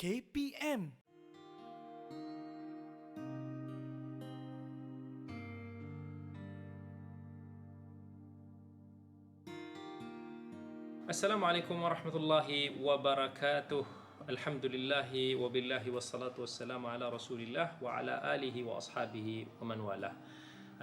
KPM. Assalamualaikum warahmatullahi wabarakatuh. Alhamdulillahi wabillahi wassalatu wassalamu ala rasulillah wa ala alihi wa ashabihi wa man walah.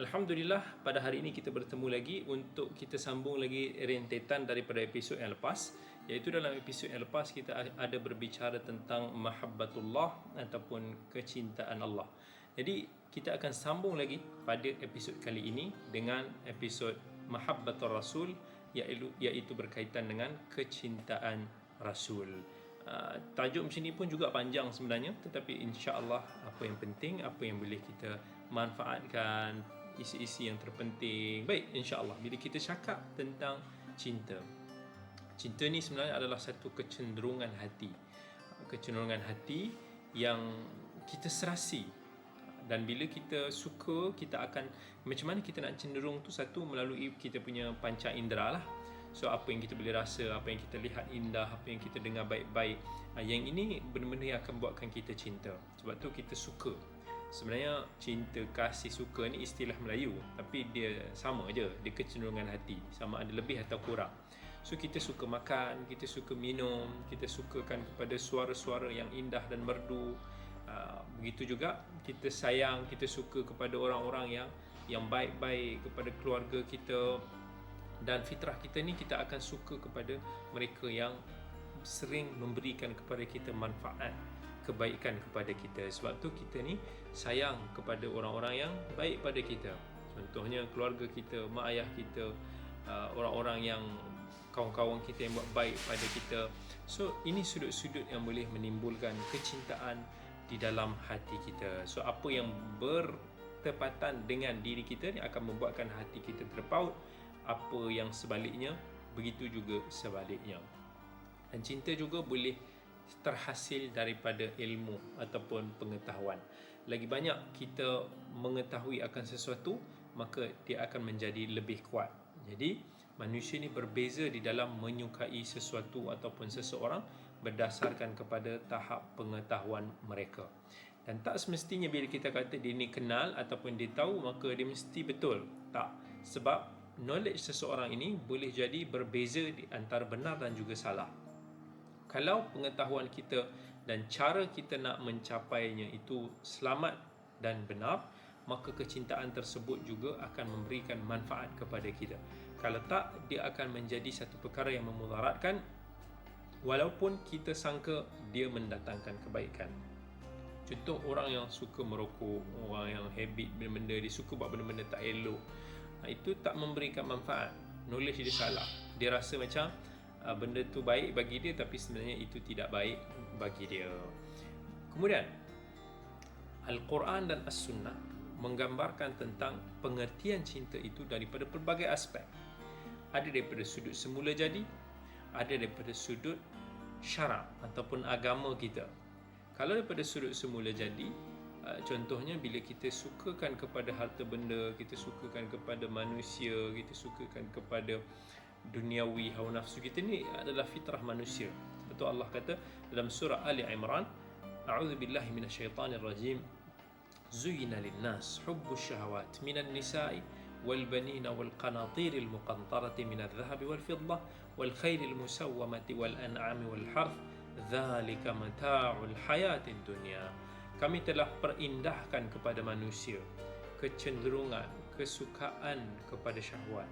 Alhamdulillah, pada hari ini kita bertemu lagi untuk kita sambung lagi rentetan daripada episod yang lepas, iaitu dalam episod yang lepas kita ada berbicara tentang mahabbatullah ataupun kecintaan Allah. Jadi kita akan sambung lagi pada episod kali ini dengan episod mahabbatur rasul, iaitu berkaitan dengan kecintaan Rasul. Tajuk macam ni pun juga panjang sebenarnya, tetapi insya-Allah apa yang penting, apa yang boleh kita manfaatkan, isi-isi yang terpenting. Baik, insya-Allah bila kita cakap tentang cinta. Cinta ni sebenarnya adalah satu kecenderungan hati. Kecenderungan hati yang kita serasi. Dan bila kita suka, kita akan, macam mana kita nak cenderung tu, satu melalui kita punya panca indera lah. So apa yang kita boleh rasa, apa yang kita lihat indah, apa yang kita dengar baik-baik, yang ini benda-benda yang akan buatkan kita cinta. Sebab tu kita suka. Sebenarnya cinta, kasih, suka ni istilah Melayu, tapi dia sama je, dia kecenderungan hati, sama ada lebih atau kurang. So kita suka makan, kita suka minum, kita sukakan kepada suara-suara yang indah dan merdu. Begitu juga kita sayang, kita suka kepada orang-orang yang baik-baik, kepada keluarga kita, dan fitrah kita ni kita akan suka kepada mereka yang sering memberikan kepada kita manfaat, kebaikan kepada kita. Sebab tu kita ni sayang kepada orang-orang yang baik pada kita. Contohnya keluarga kita, mak ayah kita, orang-orang yang kawan-kawan kita yang buat baik pada kita. So ini sudut-sudut yang boleh menimbulkan kecintaan di dalam hati kita. So apa yang bertepatan dengan diri kita ni akan membuatkan hati kita terpaut. Apa yang sebaliknya, begitu juga sebaliknya. Dan cinta juga boleh terhasil daripada ilmu ataupun pengetahuan. Lagi banyak kita mengetahui akan sesuatu, maka dia akan menjadi lebih kuat. Jadi manusia ni berbeza di dalam menyukai sesuatu ataupun seseorang berdasarkan kepada tahap pengetahuan mereka. Dan tak semestinya bila kita kata dia ni kenal ataupun dia tahu, maka dia mesti betul. Tak. Sebab knowledge seseorang ini boleh jadi berbeza di antara benar dan juga salah. Kalau pengetahuan kita dan cara kita nak mencapainya itu selamat dan benar, maka kecintaan tersebut juga akan memberikan manfaat kepada kita. Kalau tak, dia akan menjadi satu perkara yang memudaratkan, walaupun kita sangka dia mendatangkan kebaikan. Contoh, orang yang suka merokok, orang yang habit benda-benda, dia suka buat benda-benda tak elok, itu tak memberikan manfaat. Knowledge dia salah. Dia rasa macam benda tu baik bagi dia, tapi sebenarnya itu tidak baik bagi dia. Kemudian Al-Quran dan As-Sunnah menggambarkan tentang pengertian cinta itu daripada pelbagai aspek. Ada daripada sudut semula jadi, ada daripada sudut syarak ataupun agama kita. Kalau daripada sudut semula jadi, contohnya bila kita sukakan kepada harta benda, kita sukakan kepada manusia, kita sukakan kepada duniawi, hawa nafsu kita, ni adalah fitrah manusia. Betul Allah kata dalam surah Ali Imran, a'udzubillahi minasyaitanirrajim, zuyyina lin-nas hubbus syahawat minan nisa'i wal banina wal qanatiril muqantarati minadh dhahabi wal fiddah wal khairil musawwamati wal an'ami wal harth dzalika mata'ul hayatid dunya. Kami telah perindahkan kepada manusia kecenderungan, kesukaan kepada syahwat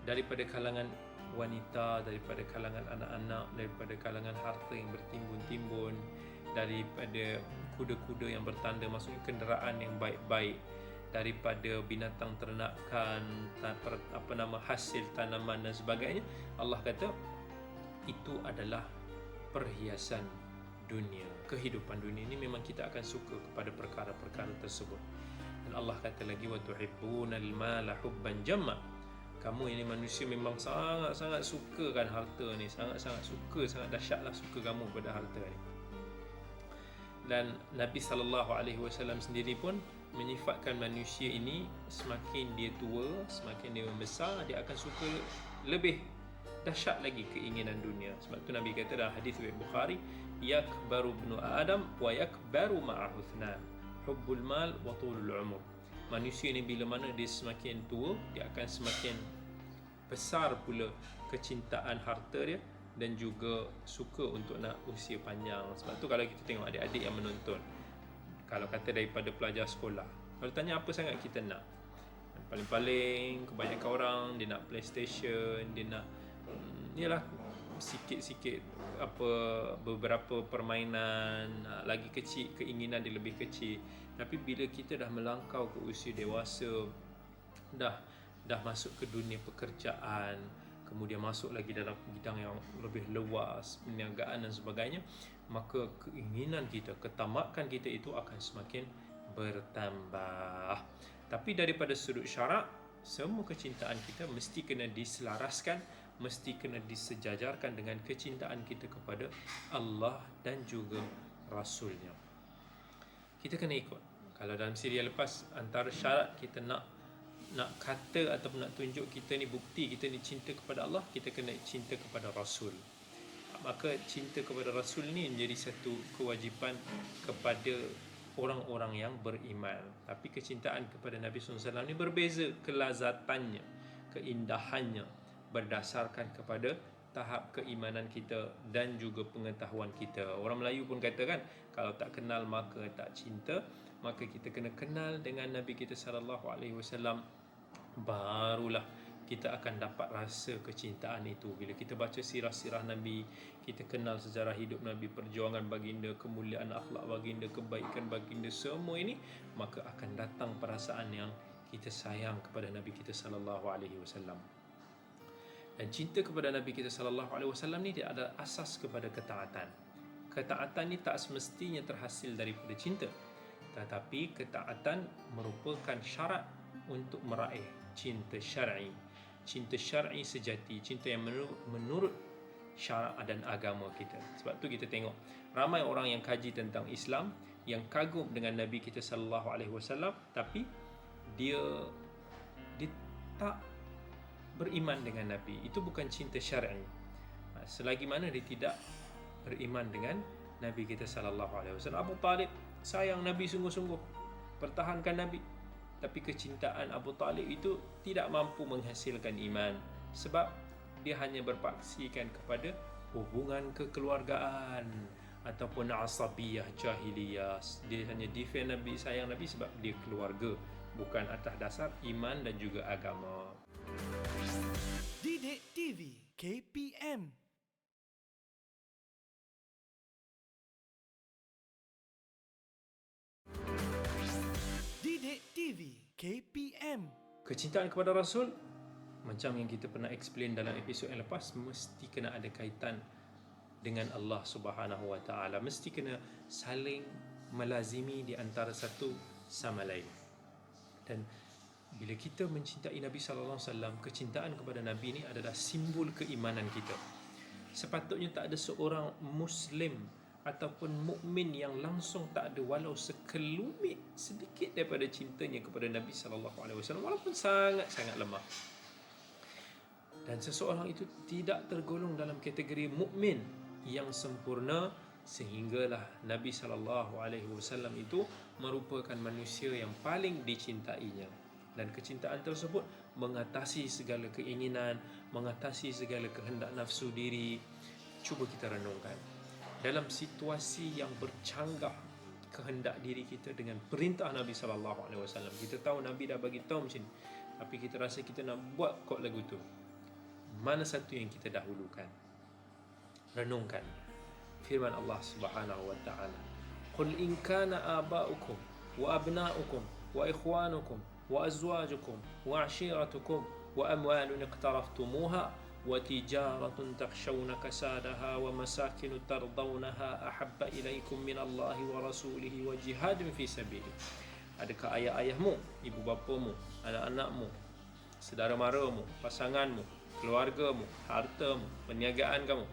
daripada kalangan wanita, daripada kalangan anak-anak, daripada kalangan harta yang bertimbun-timbun, daripada kuda-kuda yang bertanda, maksudnya kenderaan yang baik-baik, daripada binatang ternakan, hasil tanaman dan sebagainya. Allah kata itu adalah perhiasan dunia. Kehidupan dunia ini memang kita akan suka kepada perkara-perkara tersebut. Dan Allah kata lagi, wa tuhibbunal mala hubban jamma. Kamu ini manusia memang sangat-sangat sukakan harta ni, sangat-sangat suka, sangat dahsyatlah suka kamu pada harta ni. Dan Nabi SAW sendiri pun menyifatkan manusia ini, semakin dia tua, semakin dia membesar, dia akan suka lebih dahsyat lagi keinginan dunia. Sebab tu Nabi kata dalam hadis riwayat Bukhari, yakbaru ibnu Adam wa yakbaru ma'ahu ithnan, hubbul mal wa tulul umur. Manusia ni bila mana dia semakin tua, dia akan semakin besar pula kecintaan harta dia dan juga suka untuk nak usia panjang. Sebab tu kalau kita tengok adik-adik yang menonton, kalau kata daripada pelajar sekolah, kalau tanya apa sangat kita nak, paling-paling kebanyakan orang dia nak PlayStation, dia nak yalah sikit-sikit apa beberapa permainan, lagi kecil keinginan dia lebih kecil. Tapi bila kita dah melangkau ke usia dewasa, dah masuk ke dunia pekerjaan, kemudian masuk lagi dalam bidang yang lebih luas, perniagaan dan sebagainya, maka keinginan kita, ketamakan kita itu akan semakin bertambah. Tapi daripada sudut syarak, semua kecintaan kita mesti kena diselaraskan, mesti kena disejajarkan dengan kecintaan kita kepada Allah dan juga Rasulnya. Kita kena ikut. Kalau dalam serial lepas, antara syarat kita nak kata ataupun nak tunjuk kita ni bukti kita ni cinta kepada Allah, kita kena cinta kepada Rasul. Maka cinta kepada Rasul ni menjadi satu kewajipan kepada orang-orang yang beriman. Tapi kecintaan kepada Nabi SAW ni berbeza kelazatannya, keindahannya, berdasarkan kepada tahap keimanan kita dan juga pengetahuan kita. Orang Melayu pun kata kan, kalau tak kenal maka tak cinta. Maka kita kena kenal dengan Nabi kita SAW, barulah kita akan dapat rasa kecintaan itu. Bila kita baca sirah-sirah Nabi, kita kenal sejarah hidup Nabi, perjuangan baginda, kemuliaan akhlak baginda, kebaikan baginda, semua ini, maka akan datang perasaan yang kita sayang kepada Nabi kita SAW. Dan cinta kepada Nabi kita SAW ni dia ada asas kepada ketaatan. Ketaatan ni tak semestinya terhasil daripada cinta, tetapi ketaatan merupakan syarat untuk meraih cinta syar'i. Cinta syar'i sejati, cinta yang menurut syarak dan agama kita. Sebab tu kita tengok ramai orang yang kaji tentang Islam, yang kagum dengan Nabi kita SAW, tapi dia tak beriman dengan Nabi. Itu bukan cinta syar'i. Selagi mana dia tidak beriman dengan Nabi kita SAW. Abu Talib sayang Nabi sungguh-sungguh, pertahankan Nabi, tapi kecintaan Abu Talib itu tidak mampu menghasilkan iman, sebab dia hanya berpaksikan kepada hubungan kekeluargaan ataupun asabiyah jahiliyah. Dia hanya defend Nabi, sayang Nabi sebab dia keluarga, bukan atas dasar iman dan juga agama. Didik TV KPM. Didik TV KPM. Kecintaan kepada Rasul, macam yang kita pernah explain dalam episod yang lepas, mesti kena ada kaitan dengan Allah Subhanahu Wa Taala, mesti kena saling melazimi di antara satu sama lain. Dan bila kita mencintai Nabi sallallahu alaihi wasallam, kecintaan kepada Nabi ni adalah simbol keimanan kita. Sepatutnya tak ada seorang Muslim ataupun mukmin yang langsung tak ada walau sekelumit sedikit daripada cintanya kepada Nabi sallallahu alaihi wasallam, walaupun sangat-sangat lemah. Dan seseorang itu tidak tergolong dalam kategori mukmin yang sempurna, sehinggalah Nabi sallallahu alaihi wasallam itu merupakan manusia yang paling dicintainya. Dan kecintaan tersebut mengatasi segala keinginan, mengatasi segala kehendak nafsu diri. Cuba kita renungkan, dalam situasi yang bercanggah kehendak diri kita dengan perintah Nabi SAW, kita tahu Nabi dah bagi tahu macam ni, tapi kita rasa kita nak buat kot lagu tu. Mana satu yang kita dahulukan? Renungkan firman Allah Subhanahu Wa Taala, "Qul in kana aba'ukum wa abna'ukum wa ikhwanukum wa azwajukum wa 'ashiratukum wa amwalun iqtaraftumuha wa tijaratun takhshawna kasadaha wa masakin tardawnaha ahabba ilaikum min Allahi wa rasulihi wa jihadin fi sabilihi." Adakah ayah-ayahmu, ibu bapamu, anak-anakmu, saudara maramu, pasanganmu, keluargamu, hartamu, perniagaan kamu,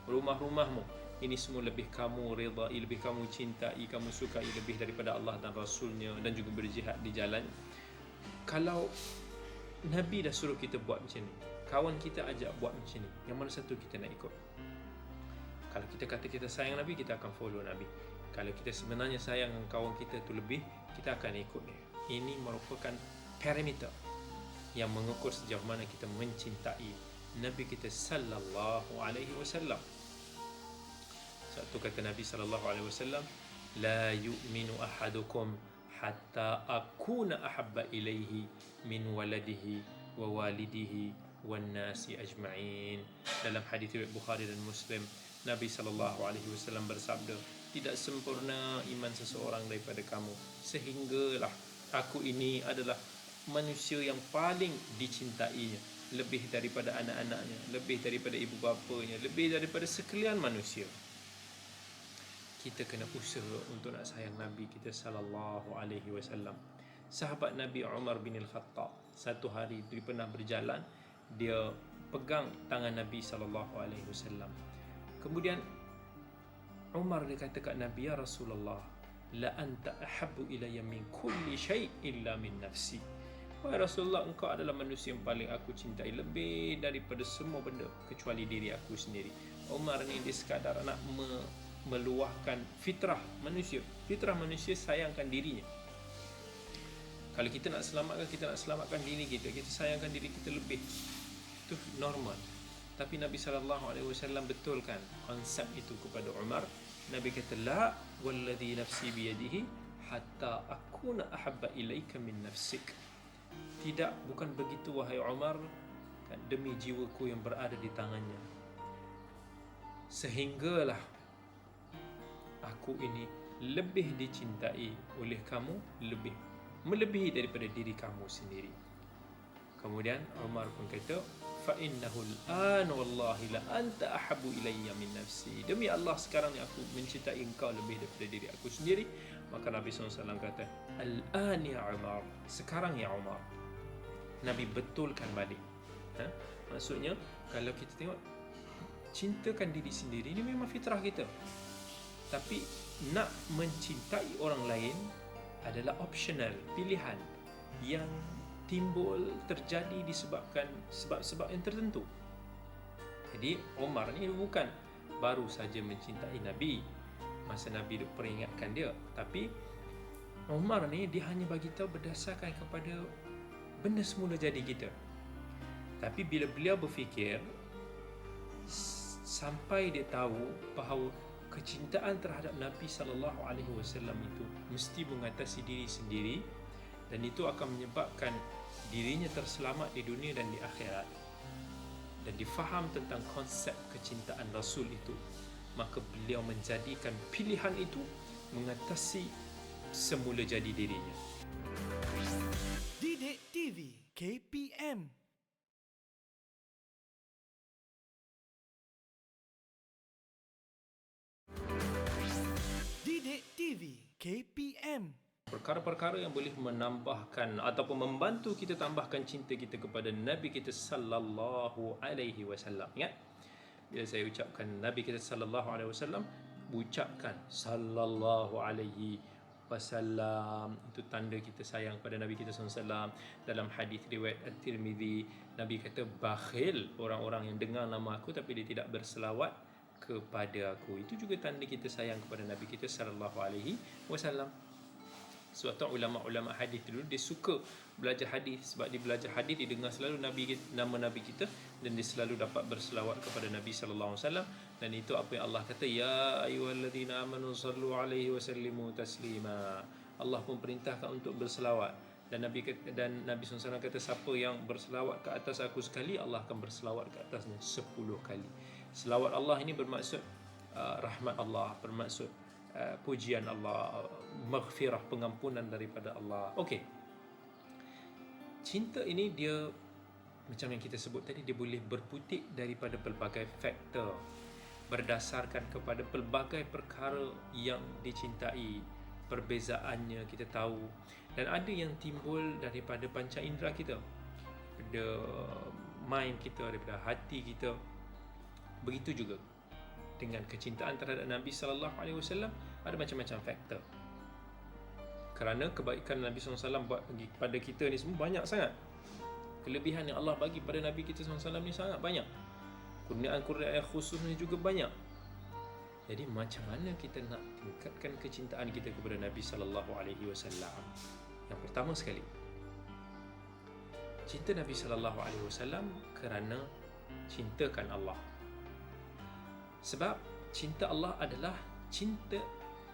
rumah-rumahmu, ini semua lebih kamu redai, lebih kamu cintai, kamu sukai lebih daripada Allah dan Rasulnya, dan juga berjihad di jalan? Kalau Nabi dah suruh kita buat macam ni, kawan kita ajak buat macam ni, yang mana satu kita nak ikut? Kalau kita kata kita sayang Nabi, kita akan follow Nabi. Kalau kita sebenarnya sayang kawan kita tu lebih, kita akan ikut dia. Ini merupakan parameter yang mengukur sejauh mana kita mencintai Nabi kita sallallahu alaihi wasallam. Satu kata Nabi sallallahu alaihi wasallam, la yu'minu ahadukum hatta akuna ahabba ilaihi min waladihi wa walidihi wan nasi ajma'in. Dalam hadis riwayat Bukhari dan Muslim, Nabi sallallahu alaihi wasallam bersabda, tidak sempurna iman seseorang daripada kamu sehinggalah aku ini adalah manusia yang paling dicintainya, lebih daripada anak-anaknya, lebih daripada ibu bapanya, lebih daripada sekalian manusia. Kita kena usaha untuk nak sayang Nabi kita sallallahu alaihi wasallam. Sahabat Nabi Umar bin Al-Khattab, satu hari dia pernah berjalan, dia pegang tangan Nabi sallallahu alaihi wasallam. Kemudian Umar dia kata kat Nabi, ya Rasulullah, la anta ahabbu ilayya min kulli syai' illa min nafsi. Wahai Rasulullah, engkau adalah manusia yang paling aku cintai lebih daripada semua benda kecuali diri aku sendiri. Umar ni dia sekadar nak meluahkan fitrah manusia. Fitrah manusia sayangkan dirinya. Kalau kita nak selamatkan diri kita, kita sayangkan diri kita lebih. Itu normal. Tapi Nabi SAW betulkan konsep itu kepada Umar. Nabi kata, la walladhi nafsi biyadihi hatta akuna ahabba ilaika min nafsik. Tidak, bukan begitu wahai Umar, demi jiwaku yang berada di tangannya, sehinggalah aku ini lebih dicintai oleh kamu, melebihi daripada diri kamu sendiri. Kemudian Umar pun kata, fa innahu al-an wallahi la anta ahabbu ilayya min nafsi. Demi Allah, sekarang ni aku mencintai engkau lebih daripada diri aku sendiri. Maka Nabi SAW kata, al-an ya Umar, sekarang ya Umar. Nabi betulkan balik. Maksudnya, kalau kita tengok, cintakan diri sendiri ini memang fitrah kita. Tapi nak mencintai orang lain adalah optional, pilihan yang timbul, terjadi disebabkan sebab-sebab yang tertentu. Jadi Umar ni bukan baru saja mencintai Nabi masa Nabi peringatkan dia, tapi Umar ni dia hanya bagi tahu berdasarkan kepada benda semula jadi kita. Tapi bila beliau berfikir, sampai dia tahu bahawa kecintaan terhadap Nabi SAW itu mesti mengatasi diri sendiri, dan itu akan menyebabkan dirinya terselamat di dunia dan di akhirat, dan difaham tentang konsep kecintaan Rasul itu, maka beliau menjadikan pilihan itu mengatasi semula jadi dirinya. Didik TV KPM. Didik TV KPM. Perkara-perkara yang boleh menambahkan ataupun membantu kita tambahkan cinta kita kepada Nabi kita sallallahu alaihi wasallam. Ingat, bila saya ucapkan Nabi kita sallallahu alaihi wasallam, ucapkan sallallahu alaihi wasallam, itu tanda kita sayang pada Nabi kita sallallahu alaihi wasallam. Dalam hadis riwayat At-Tirmidzi, Nabi kata, bakhil orang-orang yang dengar nama aku tapi dia tidak berselawat kepada aku. Itu juga tanda kita sayang kepada Nabi kita sallallahu alaihi wasallam. Sebab tu ulama-ulama hadis dulu dia suka belajar hadis, sebab dia belajar hadis dia dengar selalu nama Nabi kita, dan dia selalu dapat berselawat kepada Nabi sallallahu alaihi wasallam. Dan itu apa yang Allah kata, ya ayyuhalladzina amanu sallu alaihi wasallimu taslima. Allah pun perintahkan untuk berselawat, dan Nabi SAW kata, siapa yang berselawat ke atas aku sekali, Allah akan berselawat ke atasnya 10 kali. Selawat Allah ini bermaksud rahmat Allah, bermaksud pujian Allah, maghfirah, pengampunan daripada Allah. Okey. Cinta ini dia macam yang kita sebut tadi, dia boleh berputik daripada pelbagai faktor, berdasarkan kepada pelbagai perkara yang dicintai. Perbezaannya kita tahu, dan ada yang timbul daripada panca indera kita, daripada mind kita, daripada hati kita. Begitu juga dengan kecintaan terhadap Nabi sallallahu alaihi wasallam, ada macam-macam faktor. Kerana kebaikan Nabi SAW buat pada kita ni semua banyak sangat. Kelebihan yang Allah bagi pada Nabi kita SAW ni sangat banyak. Kurniaan-kurniaan khusus ni juga banyak. Jadi macam mana kita nak tingkatkan kecintaan kita kepada Nabi SAW? Yang pertama sekali, cinta Nabi SAW kerana cintakan Allah. Sebab cinta Allah adalah cinta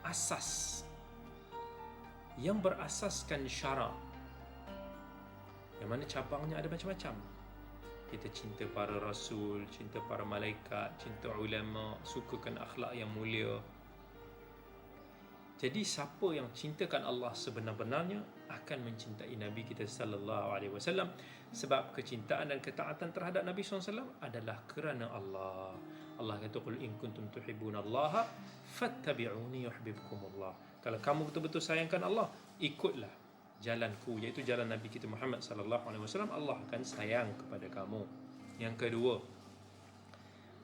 asas yang berasaskan syarak, yang mana cabangnya ada macam-macam. Kita cinta para rasul, cinta para malaikat, cinta ulama, sukakan akhlak yang mulia. Jadi siapa yang cintakan Allah sebenar-benarnya akan mencintai Nabi kita sallallahu alaihi wasallam, sebab kecintaan dan ketaatan terhadap Nabi SAW adalah kerana Allah. Allah kata, qul in kuntum tuhibbunallaha fattabi'uni yuhibbukumullah. Kalau kamu betul-betul sayangkan Allah, ikutlah jalanku, iaitu jalan Nabi kita Muhammad sallallahu alaihi wasallam, Allah akan sayang kepada kamu. Yang kedua,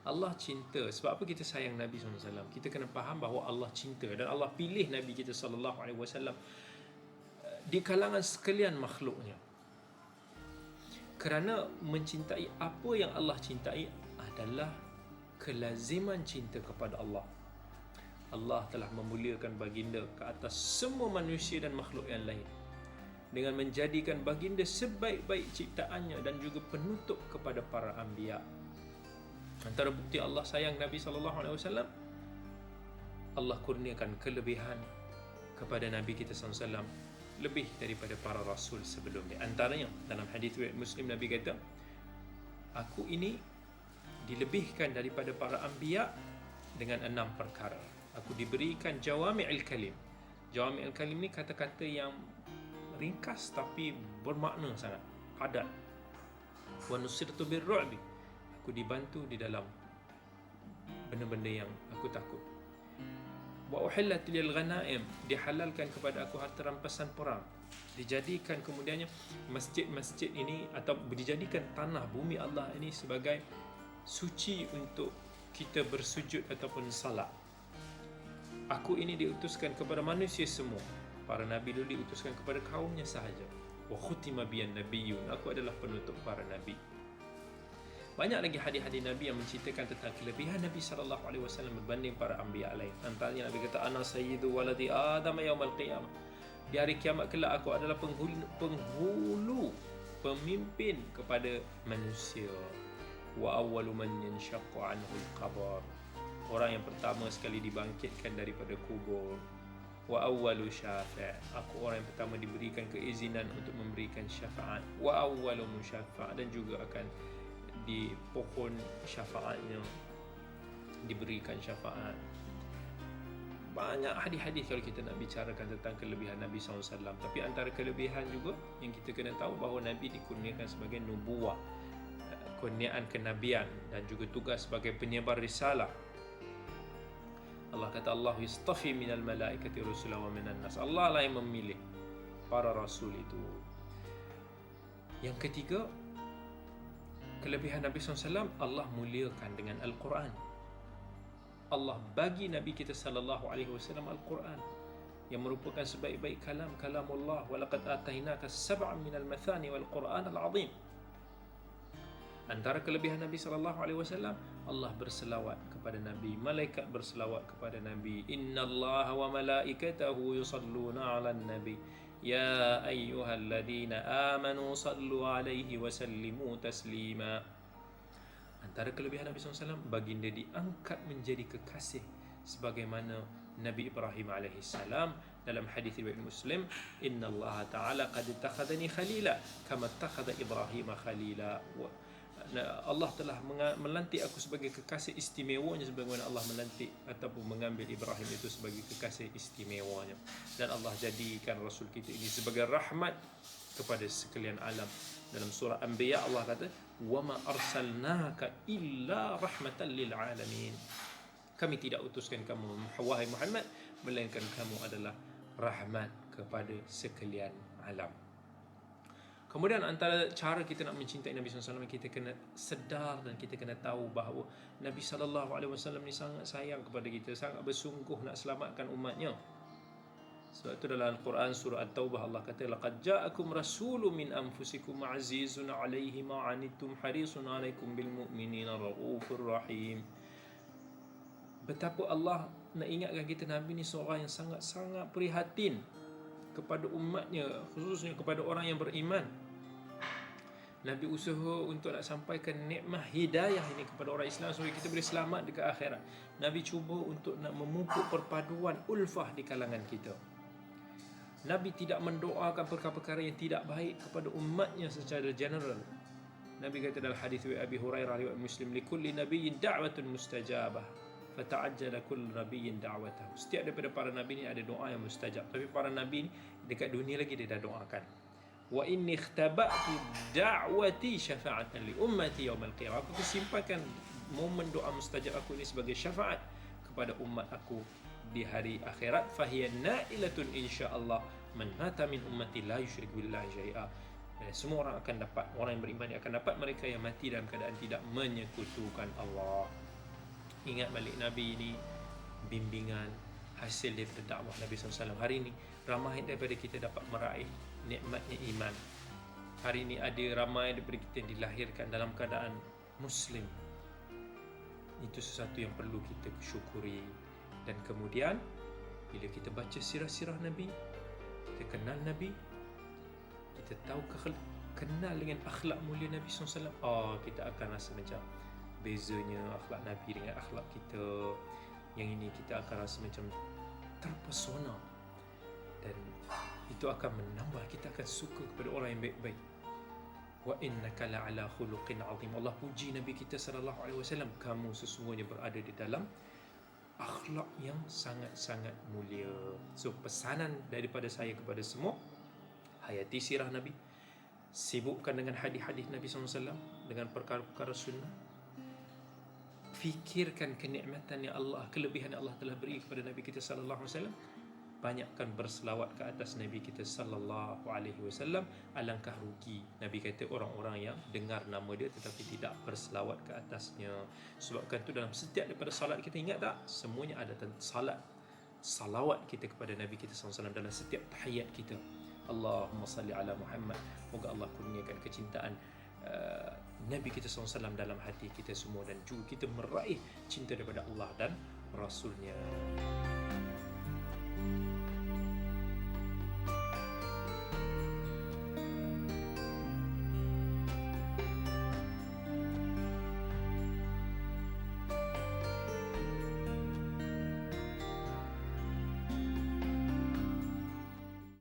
Allah cinta. Sebab apa kita sayang Nabi SAW? Kita kena faham bahawa Allah cinta dan Allah pilih Nabi kita sallallahu alaihi wasallam di kalangan sekalian makhluknya. Kerana mencintai apa yang Allah cintai adalah kelaziman cinta kepada Allah. Allah telah memuliakan baginda ke atas semua manusia dan makhluk yang lain dengan menjadikan baginda sebaik-baik ciptaannya dan juga penutup kepada para anbiya. Antara bukti Allah sayang Nabi SAW, Allah kurniakan kelebihan kepada Nabi kita SAW lebih daripada para rasul sebelumnya. Antaranya dalam hadis riwayat Muslim, Nabi kata, aku ini dilebihkan daripada para anbiya dengan 6 perkara. Aku diberikan jawami'il kalim. Jawami'il kalim ni kata-kata yang ringkas tapi bermakna sangat, padat. Wa nusirtu birru'bi. Aku dibantu di dalam benda-benda yang aku takut. Wa uhillat lil ghanaim. Dihalalkan kepada aku harta rampasan perang. Dijadikan kemudiannya masjid-masjid ini, atau dijadikan tanah bumi Allah ini sebagai suci untuk kita bersujud ataupun salat. Aku ini diutuskan kepada manusia semua. Para nabi dulu diutuskan kepada kaumnya sahaja. Wa khutima biyan nabiyyun. Aku adalah penutup para nabi. Banyak lagi hadis-hadis Nabi yang menceritakan tentang kelebihan Nabi SAW berbanding para anbiya lain. Antaranya Nabi kata, ana sayyidu waladi Adam yaumal qiyamah. Di hari kiamat kelak aku adalah penghulu, pemimpin kepada manusia. Wa awwalu man yanshaqqu anhu al-qabr. Orang yang pertama sekali dibangkitkan daripada kubur. Wa awwalu syafi'. Aku orang yang pertama diberikan keizinan untuk memberikan syafaat. Wa awwalu musyaffa'. Dan juga akan di pohon syafaatnya diberikan syafaat. Banyak hadis-hadis kalau kita nak bicarakan tentang kelebihan Nabi SAW. Tapi antara kelebihan juga yang kita kena tahu bahawa Nabi dikurniakan sebagai nubuwah, kurniaan kenabian, dan juga tugas sebagai penyebar risalah. Allah kata, Allah yastafi minal malaikati rusula wa minan nas. Allah lah yang memilih para rasul itu. Yang ketiga, kelebihan Nabi SAW, Allah muliakan dengan Al-Quran. Allah bagi Nabi kita SAW Al-Quran yang merupakan sebaik-baik kalamullah. Walaqad atainaka sab'an minal mathani wal Quran al-azim. Antara kelebihan Nabi SAW, Allah berselawat kepada Nabi, malaikat berselawat kepada Nabi. Innallaha wa malaikatahu yusalluna 'alan nabi. Ya ayyuhalladzina amanu sallu alaihi wa sallimu taslima. Antara kelebihan Nabi SAW, baginda diangkat menjadi kekasih sebagaimana Nabi Ibrahim alaihissalam dalam hadis riwayat Muslim, innallaha ta'ala qad ittakhadhani khalila kama ittakhadha Ibrahim khalila. Allah telah melantik aku sebagai kekasih istimewanya sebagaimana Allah melantik ataupun mengambil Ibrahim itu sebagai kekasih istimewanya. Dan Allah jadikan Rasul kita ini sebagai rahmat kepada sekalian alam. Dalam surah Anbiya Allah kata, وَمَا أَرْسَلْنَاكَ إِلَّا رَحْمَةً لِلْعَالَمِينَ. Kami tidak utuskan kamu, wahai Muhammad, melainkan kamu adalah rahmat kepada sekalian alam. Kemudian antara cara kita nak mencintai Nabi SAW, kita kena sedar dan kita kena tahu bahawa Nabi SAW ni sangat sayang kepada kita, sangat bersungguh nak selamatkan umatnya. Sebab itu dalam Al-Quran surah At-Taubah Allah kata laqad ja'akum rasulun min anfusikum azizun 'alaihi ma 'anittum harisun 'alaikum bil mu'minina raufur rahim. Betapa Allah nak ingatkan kita, Nabi ni seorang yang sangat-sangat prihatin kepada umatnya, khususnya kepada orang yang beriman. Nabi usaha untuk nak sampaikan nikmat hidayah ini kepada orang Islam supaya kita boleh selamat dekat akhirat. Nabi cuba untuk nak memupuk perpaduan ulfah di kalangan kita. Nabi tidak mendoakan perkara-perkara yang tidak baik kepada umatnya secara general. Nabi kata dalam hadis Abi Hurairah riwayat Muslim, likulli nabiyyin da'watun mustajabah fata'ajjala kullu nabiyyin da'watahu. Setiap daripada para nabi ni ada doa yang mustajab, tapi para nabi ni dekat dunia lagi dia dah doakan. Wa inni ikhtaba'tu da'wati syafa'atan li ummati yaumal qiyamah. Aku simpankan momen doa mustajab aku ini sebagai syafaat kepada umat aku di hari akhirat. Fahiya na'ilatun insyaallah man mata min ummati la yusyrik billahi syai'a. Semua orang akan dapat, orang yang beriman akan dapat, mereka yang mati dalam keadaan tidak menyekutukan Allah. Ingat balik Nabi ini, bimbingan hasil daripada dakwah Nabi SAW. Hari ini ramai daripada kita dapat meraih nikmatnya iman. Hari ini ada ramai daripada kita yang dilahirkan dalam keadaan Muslim. Itu sesuatu yang perlu kita syukuri. Dan kemudian bila kita baca sirah-sirah Nabi, kita kenal Nabi, kita tahu kenal dengan akhlak mulia Nabi SAW, kita akan rasa macam bezanya akhlak Nabi dengan akhlak kita. Yang ini kita akan rasa macam terpesona, dan itu akan menambah, kita akan suka kepada orang yang baik-baik. Wa innaka la'ala khuluqin 'azim. Allah puji Nabi kita sallallahu alaihi wasallam, kamu sesungguhnya berada di dalam akhlak yang sangat-sangat mulia. So pesanan daripada saya kepada semua, hayati sirah Nabi, sibukkan dengan hadis-hadis Nabi SAW, dengan perkara-perkara sunnah. Fikirkan kenikmatan yang Allah, kelebihan yang Allah telah beri kepada Nabi kita sallallahu alaihi wasallam. Banyakkan berselawat ke atas Nabi kita sallallahu alaihi wasallam. Alangkah rugi, Nabi kata, orang-orang yang dengar nama dia tetapi tidak berselawat ke atasnya. Sebabkan tu dalam setiap daripada salat kita, ingat tak, semuanya ada salat, salawat kita kepada Nabi kita sallallahu alaihi wasallam dalam setiap tahiyat kita. Allahumma salli ala Muhammad. Moga Allah kurniakan kecintaan Nabi kita SAW dalam hati kita semua, dan juga kita meraih cinta daripada Allah dan Rasulnya.